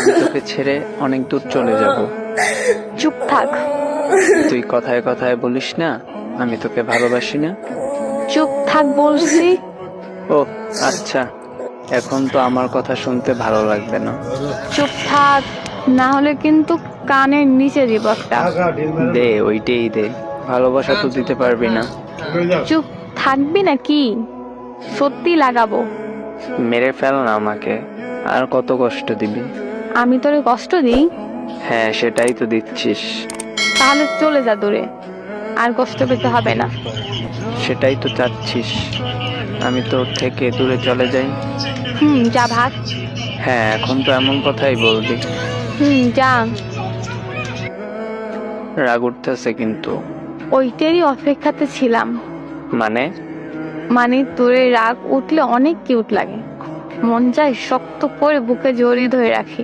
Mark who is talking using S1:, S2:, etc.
S1: আমি তোকে ছেড়ে অনেক দূর চলে যাব।
S2: চুপ থাক।
S1: তুই কথায় কথায় বলিস না আমি তোকে ভালোবাসি না।
S2: চুপ থাক বলছি।
S1: ও আচ্ছা, এখন তো আমার কথা শুনতে ভালো লাগবে না।
S2: চুপ থাক, না হলে কিন্তু কানের নিচে দিব একটা।
S1: দে, ওইটাই দে। ভালোবাসা তো দিতে পারবি না।
S2: চুপ থাকবি নাকি? সত্যি লাগাবো।
S1: মেরে ফেল না আমাকে, আর কত কষ্ট দিবি?
S2: আমি তোরে কষ্ট দিই?
S1: হ্যাঁ, সেটাই তো দিচ্ছিস।
S2: তাহলে চলে যা দূরে, আর কষ্ট পেতে হবে না।
S1: সেটাই তো চাচ্ছিস, আমি তোর থেকে দূরে চলে যাই।
S2: যা ভাগ।
S1: হ্যাঁ, এখন তো এমন কথাই বলবি?
S2: যা।
S1: রাগ উঠতেছে কিন্তু।
S2: ওইটারই অপেক্ষাতে ছিলাম।
S1: মানে?
S2: মানে তোরে রাগ উঠলে অনেক কিউট লাগে, মন চায় শক্ত করে বুকে জড়িয়ে ধরে রাখি।